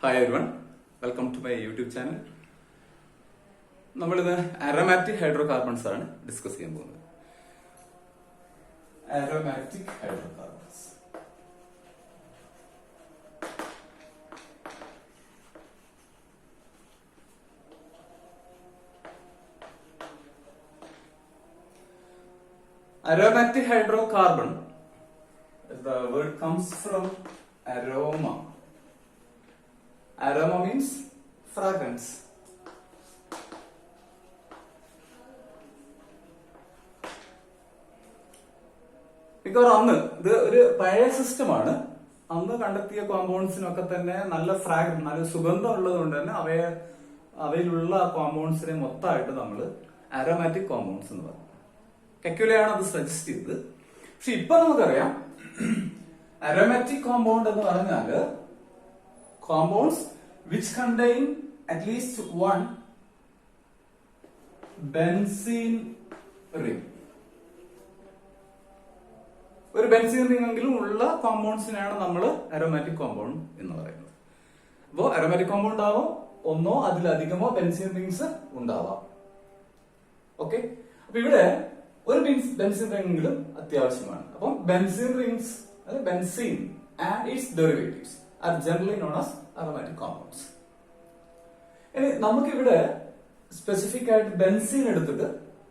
Hi everyone, welcome to my YouTube channel. നമ്മളിന്ന് aromatic hydrocarbons ആണ് discuss ചെയ്യാൻ പോകുന്നത്. Aromatic hydrocarbons. Aromatic hydrocarbon, the word comes from aroma. Aroma means fragrance. അന്ന് ഇത് ഒരു പഴയ സിസ്റ്റമാണ്. അന്ന് കണ്ടെത്തിയ കോമ്പൗണ്ട്സിനൊക്കെ തന്നെ നല്ല ഫ്രാഗ്രൻസ്, നല്ല സുഗന്ധം ഉള്ളത് കൊണ്ട് തന്നെ അവയിലുള്ള കോമ്പൗണ്ട്സിനെ മൊത്തമായിട്ട് നമ്മൾ അരോമാറ്റിക് കോമ്പൗണ്ട്സ് എന്ന് പറയും. കെക്യുലയാണ് അത് സജസ്റ്റ് ചെയ്തത്. പക്ഷെ ഇപ്പൊ നമുക്കറിയാം അരോമാറ്റിക് കോമ്പൗണ്ട് എന്ന് പറഞ്ഞാല് compounds which contain at least one benzene ring. ഒരു ബെൻസീൻ റിംഗ് എങ്കിലും ഉള്ള കോമ്പൗണ്ട്സിനാണ് നമ്മൾ അരോമാറ്റിക് കോമ്പൗണ്ട് എന്ന് പറയുന്നത്. അപ്പോൾ അരോമാറ്റിക് കോമ്പൗണ്ട് ആവാം ഒന്നോ അതിലധികമോ ബെൻസീൻ റിംഗ്സ് ഉണ്ടാവാം. ഓക്കെ, അപ്പൊ ഇവിടെ ഒരു ബെൻസീൻ റിംഗെങ്കിലും അത്യാവശ്യമാണ്. അപ്പം benzene rings, benzene and it's derivatives are generally known as aromatic compounds. ഇനി നമുക്കിവിടെ സ്പെസിഫിക് ആയിട്ട് ബെൻസീൻ എടുത്തിട്ട്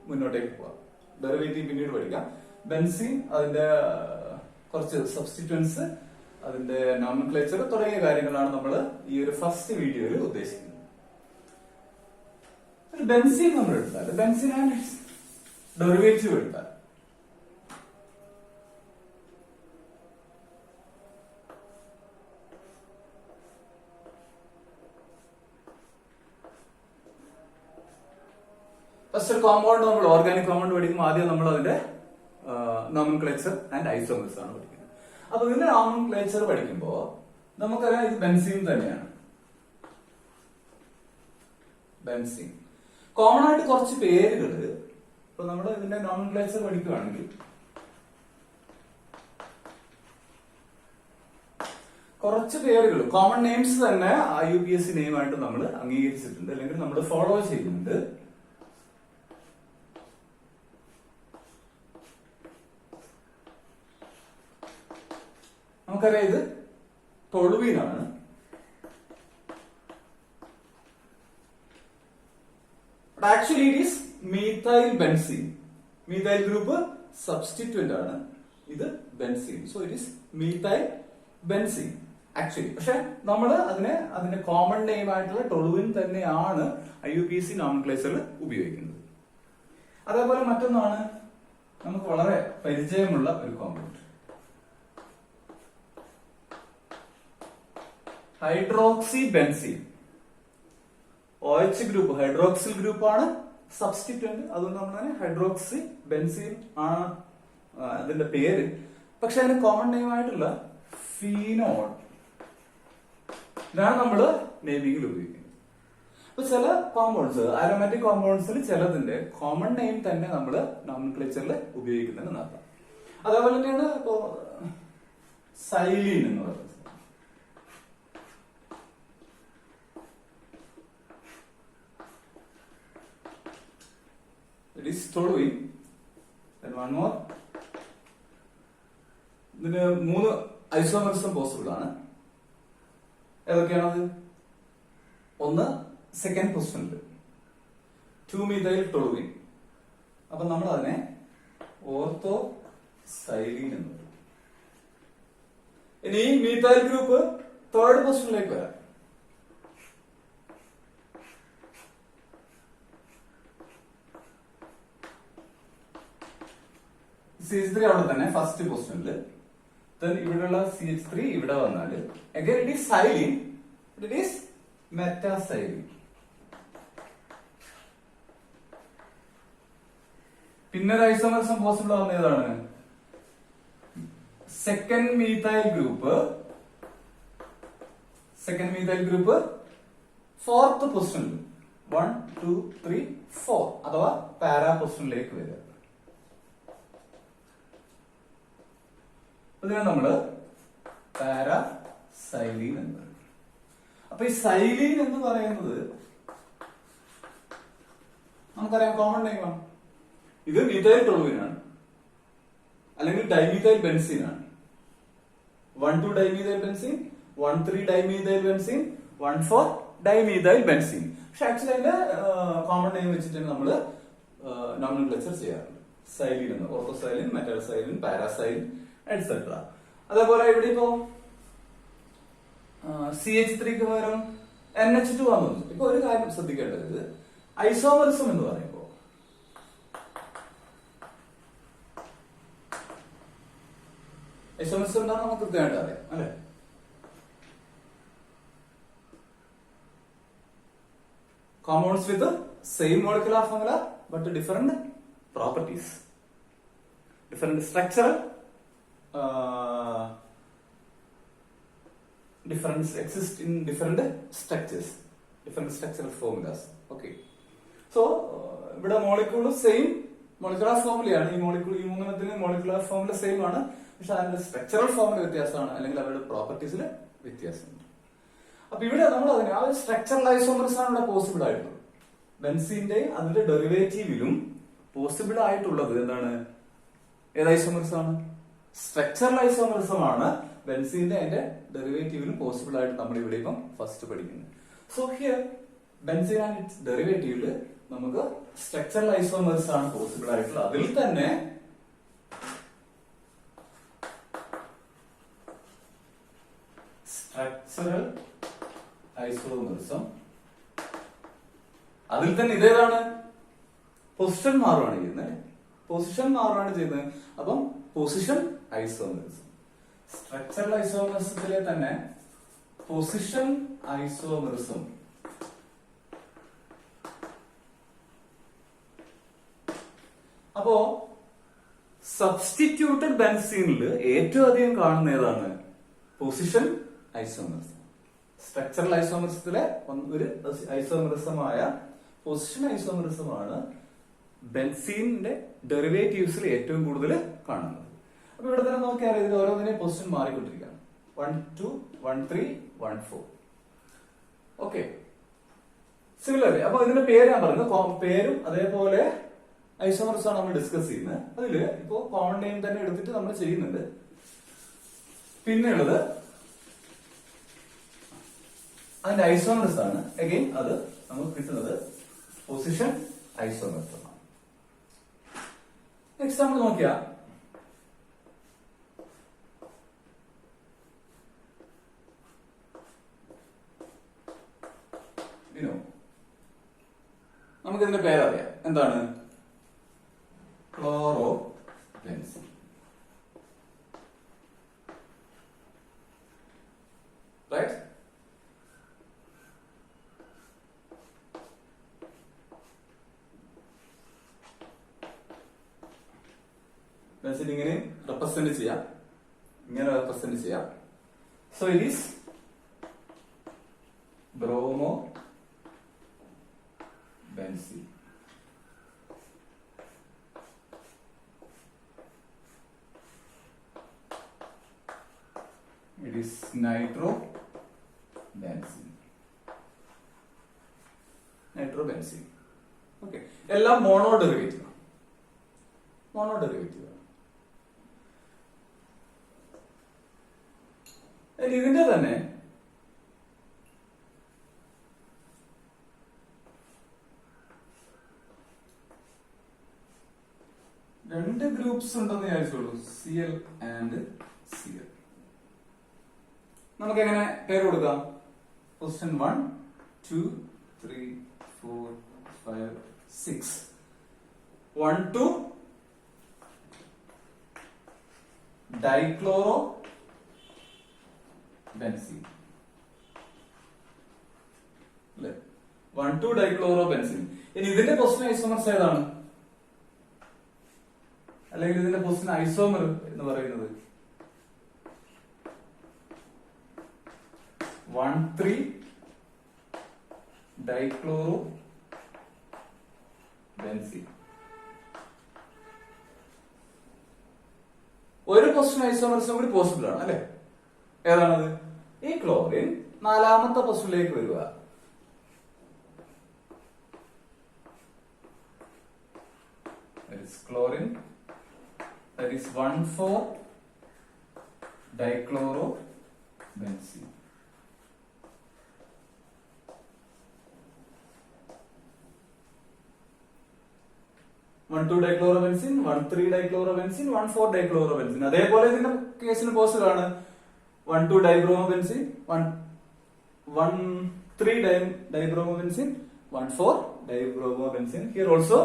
മുന്നോട്ടേക്ക് പോവാം. ഡെറിവേറ്റീവ് പിന്നീട് പഠിക്കാം. ബെൻസീൻ, അതിന്റെ കുറച്ച് സബ്സ്റ്റിറ്റ്യൂൻസ്, അതിന്റെ നോമൻക്ലേച്ചർ തുടങ്ങിയ കാര്യങ്ങളാണ് നമ്മൾ ഈ ഒരു ഫസ്റ്റ് വീഡിയോയിൽ ഉദ്ദേശിക്കുന്നത്. ബെൻസീൻ നമ്മൾ എടുത്താൽ, ബെൻസീൻ ആൻഡ് ഡെറിവേറ്റീവ് എടുത്താൽ ഫസ്റ്റ് ഒരു കോമ്പൗണ്ട്, നമ്മൾ ഓർഗാനിക് കോമ്പൗണ്ട് പഠിക്കുമ്പോൾ ആദ്യം നമ്മൾ അതിന്റെ നോമൻക്ലേച്ചർ ആൻഡ് ഐസോമേഴ്സ് ആണ് പഠിക്കുന്നത്. അപ്പൊ ഇതിന്റെ നോമൻക്ലേച്ചർ പഠിക്കുമ്പോൾ നമുക്കറിയാം ഇത് ബെൻസീൻ തന്നെയാണ്. ബെൻസീൻ കോമൺ ആയിട്ട് കുറച്ച് പേരുകൾ, ഇപ്പൊ നമ്മൾ ഇതിന്റെ നോമൻക്ലേച്ചർ പഠിക്കുകയാണെങ്കിൽ കുറച്ച് പേരുകൾ, കോമൺ നെയിംസ് തന്നെ IUPAC നെയിമായിട്ട് നമ്മൾ അംഗീകരിച്ചിട്ടുണ്ട്, അല്ലെങ്കിൽ നമ്മൾ ഫോളോ ചെയ്യുന്നുണ്ട്. നമുക്കറിയാം ഇത് ടൊളുവീനാണ്. Actually it is methyl benzene. Methyl group substituent ആണ്, ഇത് benzene. So it is methyl benzene actually. പക്ഷെ നമ്മൾ അതിന്റെ കോമൺ നെയിം ആയിട്ടുള്ള ടൊളുവിൻ തന്നെയാണ് IUPAC നോമൻക്ലേച്ചറിൽ ഉപയോഗിക്കുന്നത്. അതേപോലെ മറ്റൊന്നാണ് നമുക്ക് വളരെ പരിചയമുള്ള ഒരു compound, hydroxy benzene. OH group hydroxyl ഗ്രൂപ്പാണ് സബ്സ്റ്റിറ്റ്യൂന്റ്, അതുകൊണ്ട് നമ്മൾ ഹൈഡ്രോക്സി ബെൻസീൻ ആണ് അതിന്റെ പേര്. പക്ഷെ അതിന് കോമൺ നെയിം ആയിട്ടുള്ള ഫീനോൾ, ഇതാണ് നമ്മൾ നെയിമിങ്ങിൽ ഉപയോഗിക്കുന്നത്. അപ്പൊ ചില കോമ്പൗണ്ട്സ്, അരോമാറ്റിക് കോമ്പൗണ്ട്സിൽ ചിലതിന്റെ കോമൺ നെയിം തന്നെ നമ്മൾ നോമൻക്ലേച്ചറിൽ ഉപയോഗിക്കുന്നതിന് നടത്താം. അതേപോലെ തന്നെയാണ് ഇപ്പോ സൈലീൻ എന്ന് പറയുന്നത്. It is toluene. Then one more. ഇതിന് 3 ഐസോമർസും പോസിബിൾ ആണ്. ഏതൊക്കെയാണത്? ഒന്ന് സെക്കൻഡ് പൊസിഷനിൽ 2-methyl toluene. അപ്പൊ നമ്മൾ അതിനെ ഓർത്തോ സൈലീൻ എന്ന് പറയും. ഇനി ഈ മീഥൈൽ ഗ്രൂപ്പ് തേർഡ് പൊസിഷനിലേക്ക് വരാം. CH3 അവിടെ തന്നെ ഫസ്റ്റ് പൊസിഷനിൽ. ഇവിടെയുള്ള CH3 ഇവിടെ വന്നാല് again it is silene, it is metasilene. പിന്നെ ഒരു ഐസോമർസം പോസിബിൾ ആവുന്ന ഏതാണ്? സെക്കൻഡ് മീഥൈൽ ഗ്രൂപ്പ് ഫോർത്ത് പൊസിഷനിൽ 1, 2, 3, 4 അഥവാ പാരാ പൊസിഷനിലേക്ക് വരിക. അതിനെ നമ്മള് പാരാസൈലീൻ എന്ന് പറയും. അപ്പൊ ഈ സൈലീൻ എന്ന് പറയുന്നത് നമുക്കറിയാം കോമൺ നെയിമാണ്. ഇത് മീഥൈൽ ടൊളുവിനാണ്, അല്ലെങ്കിൽ ഡൈമീഥൈൽ ബെൻസീനാണ്. 1,2 dimethyl benzene, 1,3 dimethyl benzene, 1,4 dimethyl benzene. പക്ഷെ ആക്ച്വലി അതിന്റെ കോമൺ നെയിം വെച്ചിട്ടാണ് നമ്മൾ നോമൻക്ലേച്ചർ ചെയ്യാറുണ്ട്. സൈലീൻ എന്ന്, ഓർത്തോസൈലിൻ, മെറ്റാസൈലിൻ, പാരാസൈലിൻ എക്സെട്ര. അതേപോലെ ഇവിടെ ഇപ്പോ CH3ക്ക് പകരം NH2 ആണെന്ന് വെച്ചു. ഇപ്പൊ ഒരു കാര്യം ശ്രദ്ധിക്കേണ്ടത്, ഐസോമറിസം എന്ന് പറയുമ്പോൾ ഐസോമറിസം എന്താണെന്ന് നമുക്ക് കൃത്യമായിട്ട് അറിയാം അല്ലെ. Compounds with the same molecular formula but different properties, different structural difference exist in different structures, different structural formulas. Okay, so ഇവിടെ മോളിക്യൂൾ സെയിം മോളിക്കുലർ ഫോർമുലയാണ്. ഈ മൂന്നെണ്ണത്തിന് മോളിക്കുലർ ഫോർമുല സെയിം ആണ്, പക്ഷെ അതിന്റെ സ്ട്രക്ചറൽ ഫോർമുല വ്യത്യാസമാണ്, അല്ലെങ്കിൽ അവരുടെ പ്രോപ്പർട്ടീസിൽ വ്യത്യാസമുണ്ട്. അപ്പൊ ഇവിടെ നമ്മൾ അതിന് ആ ഒരു സ്ട്രക്ചറൽ ഐസോമർസ് ആണ് ഇവിടെ പോസിബിൾ ആയിട്ടുള്ളത്. ബെൻസീന്റെ അതിന്റെ ഡെറിവേറ്റീവിലും പോസിബിൾ ആയിട്ടുള്ളത് എന്താണ്? ഏത് ഐസോമർസ് ആണ്? സ്ട്രക്ചറൽ ഐസോമർസം ആണ് ബെൻസീന്റെ അതിന്റെ ഡെറിവേറ്റീവിലും പോസിബിൾ ആയിട്ട് നമ്മൾ ഇവിടെ ഇപ്പം ഫസ്റ്റ് പഠിക്കുന്നത്. So here benzene and its ഡെറിവേറ്റീവില് നമുക്ക് സ്ട്രക്ചറൽ ഐസോമർസ് ആണ് പോസിബിൾ ആയിട്ടുള്ളത്. അതിൽ തന്നെ സ്ട്രക്ചറൽ ഐസോമർസം, അതിൽ തന്നെ ഇതേതാണ്? പൊസിഷൻ മാറുകയാണ് ചെയ്യുന്നത്. പൊസിഷൻ മാറുകയാണ് ചെയ്യുന്നത്. അപ്പം പൊസിഷൻ ഐസോമർസം, സ്ട്രക്ചറൽ ഐസോമർസത്തിലെ തന്നെ പൊസിഷൻ ഐസോമർസം. അപ്പോ സബ്സ്റ്റിറ്റ്യൂട്ടഡ് ബെൻസീനിൽ ഏറ്റവും അധികം കാണുന്ന ഏതാണ്? Position isomerism. സ്ട്രക്ചറൽ ഐസോമർസത്തിലെ ഒരു ഐസോമർസമായ പൊസിഷൻ ഐസോമർസമാണ് ബെൻസീനിന്റെ ഡെറിവേറ്റീവ്സിൽ ഏറ്റവും കൂടുതൽ കാണുന്നത്. അപ്പൊ ഇവിടെ തന്നെ നോക്കിയാൽ ഇതിൽ ഓരോന്നിനെയും പൊസിഷൻ മാറിക്കൊണ്ടിരിക്കുകയാണ്. 1, 2, 1, 3, 1, 4. ഓക്കെ, സിമിലർലി അപ്പൊ ഇതിന്റെ പേര് ഞാൻ പറയുന്നത്, പേരും അതേപോലെ ഐസോമർസ് ആണ് നമ്മൾ ഡിസ്കസ് ചെയ്യുന്നത്. അതില് ഇപ്പോ കോമൺ നെയിം തന്നെ എടുത്തിട്ട് നമ്മൾ ചെയ്യുന്നുണ്ട്. പിന്നെയുള്ളത് അതിന്റെ ഐസോമർസ് ആണ്. അഗൈൻ അത് നമുക്ക് കിട്ടുന്നത് പൊസിഷൻ ഐസോമർസ് ആണ്. എക്സാമ്പിൾ നോക്കിയാ നമുക്കിതിന്റെ പേരറിയാം. എന്താണ്? Chloro benzene. റൈറ്റ്? ബെൻസീൻ ഇങ്ങനെ റെപ്രസെന്റ് ചെയ്യാം, ഇങ്ങനെ റെപ്രസെന്റ് ചെയ്യാം. So it is bromo benzene. It is nitrobenzene. Nitrobenzene. Okay. എല്ലാം മോണോ ഡെറിവേറ്റീവ്. Mono derivative. ഇതിന്റെ തന്നെ രണ്ട് ഗ്രൂപ്പ്സ് ഉണ്ടെന്ന് വിചാരിച്ചോളൂ, Cl ആൻഡ് Cl. നമുക്ക് എങ്ങനെ പേര് കൊടുക്കാം? Position 1, 2, 3, 4, 5, 6. 1, 2 dichloro benzene. 1, 2 dichloro benzene. ഇനി ഇതിന്റെ പൊസിഷൻ ഐസോമർസ് ഏതാണ്? അല്ലെങ്കിൽ ഇതിന്റെ പൊസിഷൻ ഐസോമർ എന്ന് പറയുന്നത് 1, 3 ഡൈക്ലോറോ ബെൻസീൻ. ഒരു പൊസിഷൻ ഐസോമർസും കൂടി പോസിബിൾ ആണ് അല്ലെ? ഏതാണത്? ഈ ക്ലോറിൻ നാലാമത്തെ പൊസിഷനിലേക്ക് വരിക. That is chlorine. That is 1,4-dichlorobenzene. One 2-dichlorobenzene, 1,3-dichlorobenzene, 1,4-dichlorobenzene. അതേപോലെ ഇതിന്റെ കേസിന് പോസിബിൾ ആണ് 1,2-dibromobenzene, 1,3-dibromobenzene, 1,4-dibromobenzene. Here also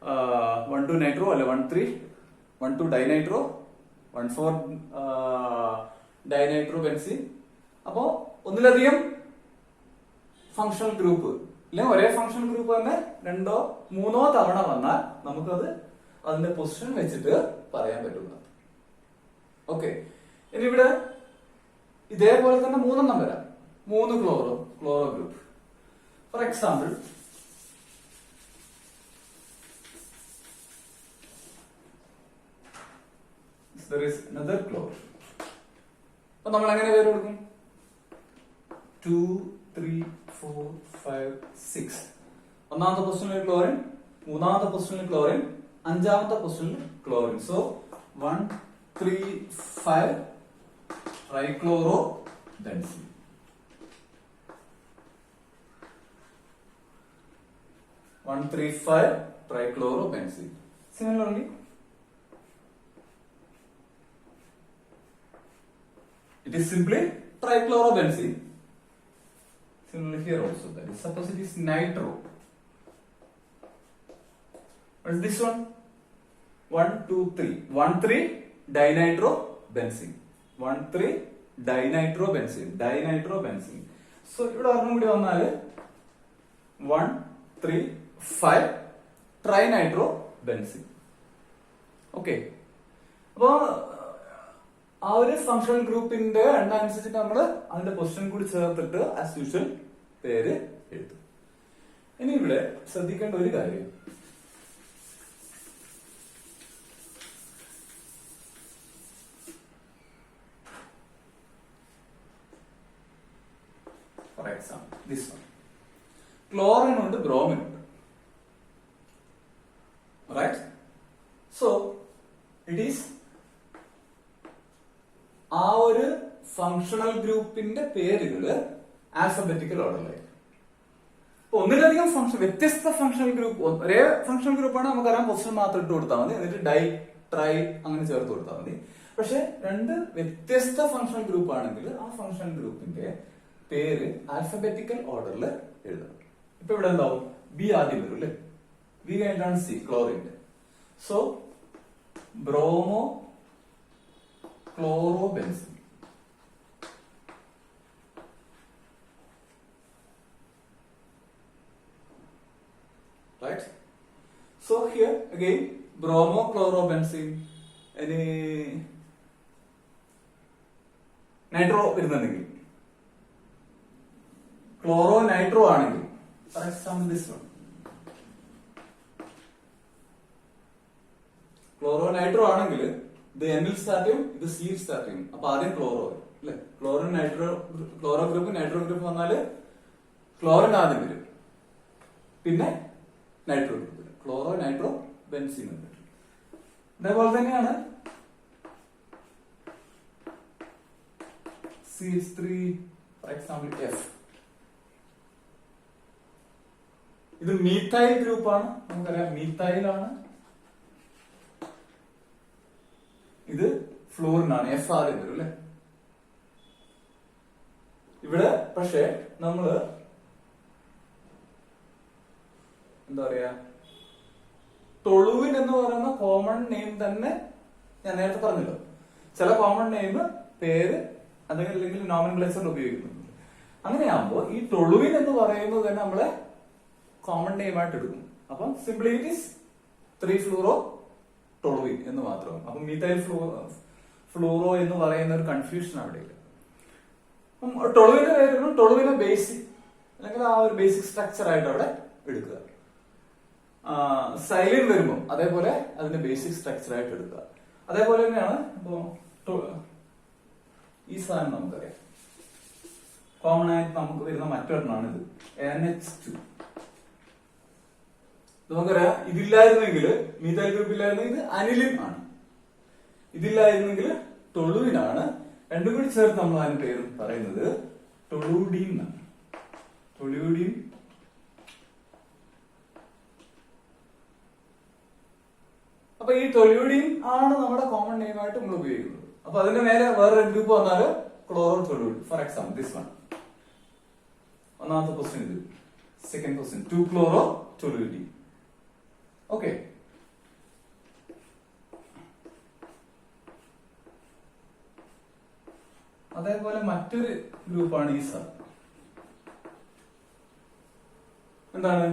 1,2-nitro അല്ലെ 1,2-dinitro, 1,4-dinitrobenzene. അപ്പോ ഒന്നിലധികം ഫങ്ഷണൽ ഗ്രൂപ്പ് അല്ലെങ്കിൽ ഒരേ ഫങ്ഷണൽ ഗ്രൂപ്പ് തന്നെ 2 3 തവണ വന്നാൽ നമുക്കത് അതിന്റെ പൊസിഷൻ വെച്ചിട്ട് പറയാൻ പറ്റുന്നു. ഓക്കെ, ഇനി ഇവിടെ ഇതേപോലെ തന്നെ 3 വരാം. 3 chloro group. For example, there is another chlorine. അപ്പൊ നമ്മൾ എങ്ങനെ പേര് കൊടുക്കും? 2, 3, 4, 5, 6. ഒന്നാമത്തെ പൊസിഷനിൽ ക്ലോറിൻ, മൂന്നാമത്തെ പൊസിഷനിൽ ക്ലോറിൻ, അഞ്ചാമത്തെ പൊസിഷനിൽ chlorine. So 1, 3, 5 trichlorobenzene. 1, 3, 5 trichlorobenzene. Similarly, it is simply trichlorobenzene. Similarly here also, that is, suppose it is nitro. What is this one? 1, 2, 3. 1,3-dinitrobenzene. 1,3-dinitrobenzene. So ഇവിടെ ഒരെണ്ണം കൂടി വന്നാല് 1, 3, 5 trinitrobenzene. ഓക്കെ, അപ്പോ ആ ഒരു ഫങ്ഷണൽ ഗ്രൂപ്പിന്റെ എണ്ണം അനുസരിച്ചിട്ട് നമ്മൾ അതിന്റെ പൊസിഷൻ കൂടി ചേർത്തിട്ട് ആസ് യൂഷ്വൽ പേര് എഴുതും. ഇനി ഇവിടെ ശ്രദ്ധിക്കേണ്ട ഒരു കാര്യം, four example this one, chlorine ഉണ്ട്, ബ്രോമിൻ ഉണ്ട്. റൈറ്റ്? സോ ഇറ്റ് ഈസ് ആ ഒരു ഫങ്ഷണൽ ഗ്രൂപ്പിന്റെ പേരുകള് ആൽഫബറ്റിക്കൽ ഓർഡറിലായിരിക്കും. ഒന്നിലധികം വ്യത്യസ്ത ഫങ്ഷണൽ ഗ്രൂപ്പ്, ഒരേ ഫങ്ഷണൽ ഗ്രൂപ്പാണ് നമുക്കറിയാം, പൊസിഷൻ മാത്രം ഇട്ട് കൊടുത്താൽ മതി, എന്നിട്ട് ഡൈ, ട്രൈ അങ്ങനെ ചേർത്ത് കൊടുത്താൽ മതി. പക്ഷെ 2 വ്യത്യസ്ത ഫങ്ഷണൽ ഗ്രൂപ്പ് ആണെങ്കിൽ ആ ഫങ്ഷണൽ ഗ്രൂപ്പിന്റെ പേര് ആൽഫബറ്റിക്കൽ ഓർഡറിൽ എഴുതണം. ഇപ്പൊ ഇവിടെ എന്താവും? ബി ആദ്യം വരും അല്ലെ, ബി കഴിഞ്ഞിട്ടാണ് സി, ക്ലോറിന്റെ. So bromo chlorobenzene. Right? So here again bromochlorobenzene. Any nitro വരുന്നുണ്ടെങ്കിൽ, ക്ലോറോ നൈട്രോ ആണെങ്കിൽ, for example this one, chloro nitro ആണെങ്കിൽ ഇത് Nൽ സ്റ്റാർട്ട് ചെയ്യും, ഇത് Cൽ സ്റ്റാർട്ട് ചെയ്യും. അപ്പൊ ആദ്യം ക്ലോറോ വരും അല്ലെ, chlorine nitro, chloro group nitro group വന്നാല് ക്ലോറിൻ ആദ്യം വരും, പിന്നെ നൈട്രോ ഗ്രൂപ്പ് വരും, ക്ലോറോ നൈട്രോ ബെൻസീൻ വരും. അതേപോലെ തന്നെയാണ് CH3, ഫോർ എക്സാമ്പിൾ F. ഇത് മീഥൈൽ ഗ്രൂപ്പാണ്, നമുക്കറിയാം മീഥൈലാണ്. ഇത് ഫ്ലൂറിനാണ്, എഫ് ആദ്യം വരും അല്ലെ. ഇവിടെ പക്ഷെ നമ്മള് എന്താ പറയാ, ടൊളുവിൻ എന്ന് പറയുന്ന കോമൺ നെയിം തന്നെ ഞാൻ നേരത്തെ പറഞ്ഞല്ലോ, ചില കോമൺ നെയിം പേര് അല്ലെങ്കിൽ നോമൻക്ലേച്ചർ ഉപയോഗിക്കുന്നുണ്ട്. അങ്ങനെയാകുമ്പോ ഈ ടൊളുവിൻ എന്ന് പറയുന്നത് തന്നെ നമ്മളെ കോമൺ നെയിം ആയിട്ട് എടുക്കും. അപ്പം simply it is 3-fluoro toluene എന്ന് മാത്രം. അപ്പൊ മീഥൈൽ ഫ്ലൂറോ എന്ന് പറയുന്ന ഒരു കൺഫ്യൂഷൻ അവിടെ ഇല്ല. ടൊളുവിന്റെ പേര് ടൊളുവിനെ ബേസിക് അല്ലെങ്കിൽ ആ ഒരു ബേസിക് സ്ട്രക്ചർ ആയിട്ട് അവിടെ എടുക്കുക. സൈലിൻ വരുമ്പോൾ അതേപോലെ അതിന്റെ ബേസിക് സ്ട്രക്ചർ ആയിട്ട് എടുക്കുക. അതേപോലെ തന്നെയാണ് ഇപ്പോ ഈ സാധനം നമുക്കറിയാം, കോമൺ ആയിട്ട് നമുക്ക് വരുന്ന മറ്റൊരെണ്ണമാണ് ഇത് NH2. നമുക്കറിയാം ഇതില്ലായിരുന്നെങ്കിൽ മീഥൈൽ ഗ്രൂപ്പ് ഇല്ലായിരുന്നെങ്കിൽ ഇത് അനിലിൻ ആണ്, ഇതില്ലായിരുന്നെങ്കിൽ ടൊളുവിനാണ്. രണ്ടും കൂടി ചേർത്ത് നമ്മൾ അതിന് പേര് പറയുന്നത് ടൊളൂഡിൻ എന്നാണ്. ടൊളൂഡിൻ. അപ്പൊ ഈ ടൊളൂഡിൻ ആണ് നമ്മുടെ കോമൺ നെയിം ആയിട്ട് നമ്മൾ ഉപയോഗിക്കുന്നത്. അപ്പൊ അതിന്റെ നേരെ വേറൊരു ഗ്രൂപ്പ് വന്നാല് chloro toluidine. For example this one. ഒന്നാമത്തെ ക്വസ്റ്റ്യൻ ഇത്. Second question 2 chloro toluidine. Okay. അതേപോലെ മറ്റൊരു ഗ്രൂപ്പാണ് ഈ സർ. എന്താണ്?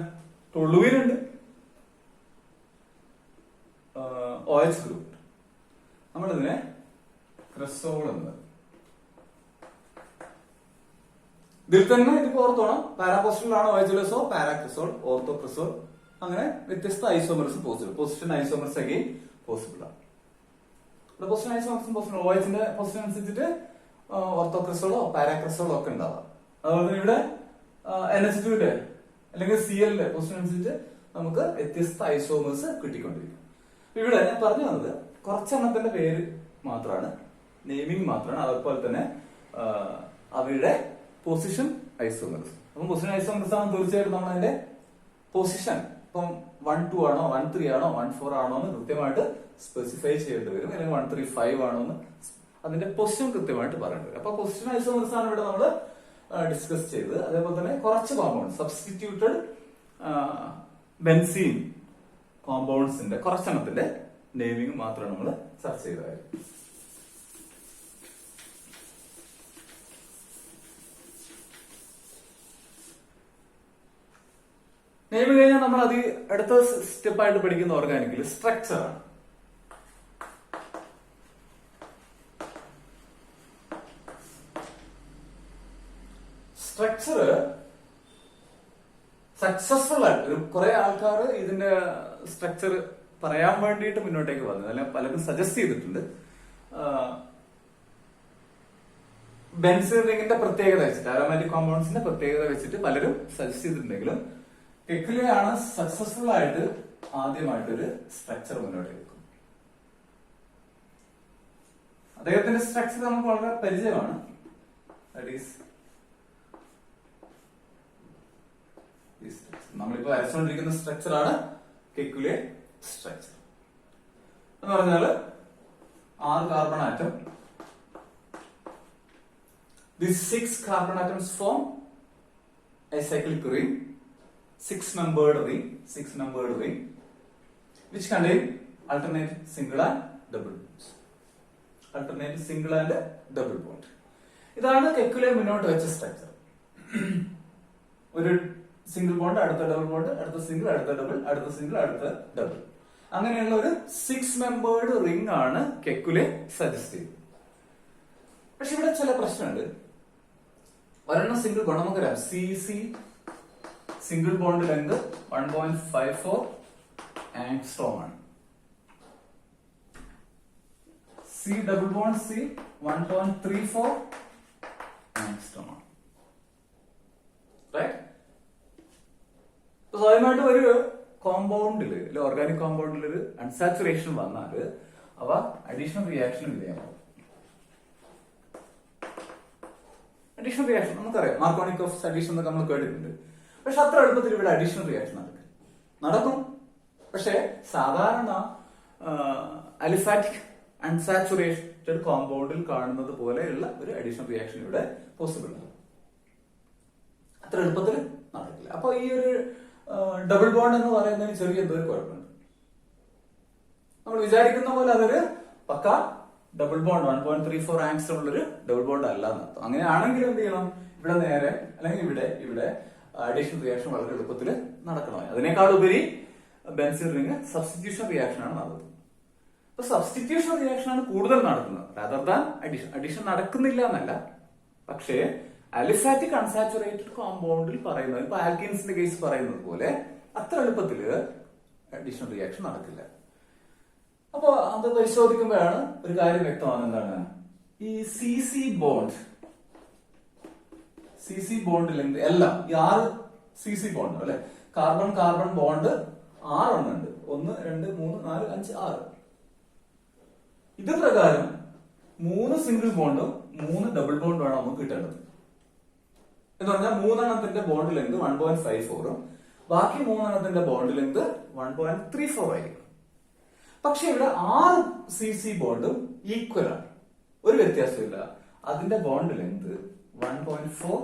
ടൊളുവിനുണ്ട്, OH ഗ്രൂപ്പ്. നമ്മളിതിനെ ക്രെസോൾ എന്ന്. ഇതിൽ തന്നെ ഇത് ഓർത്തോണം, പാരാപോസിറ്റീവിലാണ് OH പാരാക്രിസോൾ, ഓർത്തോക്രിസോൾ, അങ്ങനെ വ്യത്യസ്ത isomers possible. Position isomers again possible ആണ്. ഇവിടെ പൊസിഷൻ ഐസോമർസും പോസിബിൾ. OHന്റെ പൊസിഷൻ അനുസരിച്ചിട്ട് ഓർത്തോക്രിസോളോ പാരാക്രിസോളോ ഒക്കെ ഉണ്ടാവാം. അതുപോലെ തന്നെ ഇവിടെ NH2ന്റെ അല്ലെങ്കിൽ Clന്റെ പൊസിഷൻ അനുസരിച്ച് നമുക്ക് വ്യത്യസ്ത ഐസോമേഴ്സ് കിട്ടിക്കൊണ്ടിരിക്കും. ഇവിടെ ഞാൻ പറഞ്ഞു വന്നത് കുറച്ചെണ്ണത്തിന്റെ പേര് മാത്രമാണ്, നെയിമിംഗ് മാത്രമാണ്. അതുപോലെ തന്നെ അവയുടെ പൊസിഷൻ ഐസോമേഴ്സ്. അപ്പം പൊസിഷൻ ഐസോമേഴ്സ് ആണ് തീർച്ചയായിട്ടും നമ്മൾ അതിന്റെ പൊസിഷൻ ഇപ്പം 1,2 ആണോ 1,3 ആണോ 1,4 ആണോ എന്ന് കൃത്യമായിട്ട് സ്പെസിഫൈ ചെയ്യേണ്ടി വരും. അല്ലെങ്കിൽ 1,3,5 ആണോ എന്ന് അതിന്റെ പൊസിഷൻ കൃത്യമായിട്ട് പറയേണ്ടി വരും. അപ്പൊ പൊസിഷൻ ഐസോമേഴ്സ് ആണ് ഇവിടെ നമ്മൾ ഡിസ്കസ് ചെയ്തത്. അതേപോലെ തന്നെ കുറച്ച് കോമ്പൗണ്ട് സബ്സ്റ്റിറ്റ്യൂട്ടഡ് ബെൻസീൻ കോമ്പൗണ്ട്സിന്റെ കുറച്ചെണ്ണത്തിന്റെ നെയിമിംഗ് മാത്രമാണ് നമ്മൾ ചർച്ച ചെയ്ത കാര്യം. നെയിമിംഗ് കഴിഞ്ഞാൽ നമ്മൾ അത് അടുത്ത സ്റ്റെപ്പായിട്ട് പഠിക്കുന്ന ഓർഗാനിക്കിൽ സ്ട്രക്ചർ ആണ്. സ്ട്രക്ചർ സക്സസ്ഫുൾ ആയിട്ട് കുറെ ആൾക്കാർ ഇതിന്റെ സ്ട്രക്ചർ പറയാൻ വേണ്ടിയിട്ട് മുന്നോട്ടേക്ക് വന്നത്, അല്ലെങ്കിൽ പലരും സജസ്റ്റ് ചെയ്തിട്ടുണ്ട്. ബെൻസീൻ റിംഗിന്റെ പ്രത്യേകത വെച്ചിട്ട്, അരോമാറ്റിക് കോമ്പൗണ്ട്സിന്റെ പ്രത്യേകത വെച്ചിട്ട് പലരും സജസ്റ്റ് ചെയ്തിട്ടുണ്ടെങ്കിലും കെക്കുലെയാണ് സക്സസ്ഫുൾ ആയിട്ട് ആദ്യമായിട്ടൊരു സ്ട്രക്ചർ മുന്നോട്ട് വെക്കും. അദ്ദേഹത്തിന്റെ സ്ട്രക്ചർ നമുക്ക് വളരെ പരിചയമാണ്. ദാറ്റ് ഈസ് നമ്മളിപ്പോ വരച്ചുകൊണ്ടിരിക്കുന്ന സ്ട്രക്ചറാണ് കെക്കുലെ സ്ട്രക്ചർ എന്ന് പറഞ്ഞാല് 6 carbon atom. These 6 carbon atoms form a cyclic ring, 6-membered ring, which contain alternate single and double bonds. ഇതാണ് കെക്കുലെ മുന്നോട്ട് വെച്ച സ്ട്രക്ചർ. ഒരു സിംഗിൾ ബോണ്ട്, അടുത്ത ഡബിൾ ബോണ്ട്, അടുത്ത സിംഗിൾ, അടുത്ത ഡബിൾ, അടുത്ത സിംഗിൾ, അടുത്ത ഡബിൾ, അങ്ങനെയുള്ള ഒരു 6-membered റിംഗ് ആണ് കെക്കുലെ സജസ്റ്റ് ചെയ്തത്. പക്ഷെ ഇവിടെ ചില പ്രശ്നമുണ്ട്. ഒരെണ്ണം സിംഗിൾ ബോണ്ട് നമുക്കറിയാം, CC single bond length 1.54 angstrom ആണ്. C double bond C 1.34 angstrom ആണ്. റൈറ്റ്? സ്വാഭാവികമായിട്ട് ഒരു കോമ്പൗണ്ടില്, ഓർഗാനിക് കോമ്പൗണ്ടിൽ ഒരു അൺസാച്ചുറേഷൻ വന്നാൽ അവ അഡീഷണൽ റിയാക്ഷന് വിധേയമാവും. അഡീഷണൽ റിയാക്ഷൻ നമുക്കറിയാം, മാർക്കോണിക്കോഫ് അഡീഷൻ എന്നൊക്കെ നമ്മൾ കേട്ടിട്ടുണ്ട്. പക്ഷെ അത്ര എളുപ്പത്തിൽ ഇവിടെ അഡീഷണൽ റിയാക്ഷൻ നടക്കും. പക്ഷെ സാധാരണ അലിഫാറ്റിക് അൺസാച്ചുറേറ്റഡ് കോമ്പൗണ്ടിൽ കാണുന്നത് പോലെയുള്ള ഒരു അഡീഷണൽ റിയാക്ഷൻ ഇവിടെ പോസിബിൾ ആണ്. അത്ര എളുപ്പത്തിൽ നടക്കില്ല. അപ്പൊ ഈ ഒരു ഡബിൾ ബോണ്ട് എന്ന് പറയുന്നതിന് ചെറിയ എന്തോ ഒരു കുഴപ്പമുണ്ട്. നമ്മൾ വിചാരിക്കുന്ന പോലെ അതൊരു പക്ക ഡബിൾ ബോണ്ട് 1.34 ആങ്സ്ട്രോം ഉള്ളൊരു ഡബിൾ ബോണ്ട് അല്ല എന്നർത്ഥം. അങ്ങനെയാണെങ്കിൽ എന്ത് ചെയ്യണം? ഇവിടെ നേരെ അല്ലെങ്കിൽ ഇവിടെ അഡീഷണൽ റിയാക്ഷൻ വളരെ എളുപ്പത്തിൽ നടക്കണം. അതിനേക്കാൾ ഉപരി ബെൻസീൻ റിംഗ് സബ്സ്റ്റിറ്റ്യൂഷൻ റിയാക്ഷൻ ആണ് നടത്തുന്നത്. അപ്പൊ സബ്സ്റ്റിറ്റ്യൂഷൻ റിയാക്ഷൻ ആണ് കൂടുതൽ നടത്തുന്നത്, rather than അഡീഷൻ നടക്കുന്നില്ല എന്നല്ല. പക്ഷേ അലിഫാറ്റിക് അൺസാച്ചുറേറ്റഡ് കോമ്പൗണ്ടിൽ പറയുന്നത്, ഇപ്പൊ ആൽക്കീൻസിന്റെ കേസ് പറയുന്നത് പോലെ അത്ര എളുപ്പത്തില് അഡീഷണൽ റിയാക്ഷൻ നടക്കില്ല. അപ്പൊ അത് പരിശോധിക്കുമ്പോഴാണ് ഒരു കാര്യം വ്യക്തമാണ്. എന്താണ് ഈ CC bond? CC bond length എല്ലാം ഈ 6 CC ബോണ്ട് അല്ലെ, കാർബൺ കാർബൺ ബോണ്ട് 6 ഉണ്ട്. 1 2 3 4 5 6. ഇത് പ്രകാരം 3 സിംഗിൾ ബോണ്ടും 3 ഡബിൾ ബോണ്ടും ആണ് നമുക്ക് കിട്ടേണ്ടത്. എന്ന് പറഞ്ഞാൽ 3 എണ്ണത്തിന്റെ ബോണ്ട് ലെങ്ത് 1.54 ബാക്കി 3 എണ്ണത്തിന്റെ ബോണ്ട് ലെങ്ത് 1.34 ആയിരിക്കും. പക്ഷെ ഇവിടെ 6 CC ബോണ്ടും ഈക്വൽ ആണ്, ഒരു വ്യത്യാസമില്ല. അതിന്റെ ബോണ്ട് ലെങ്ത് 1.4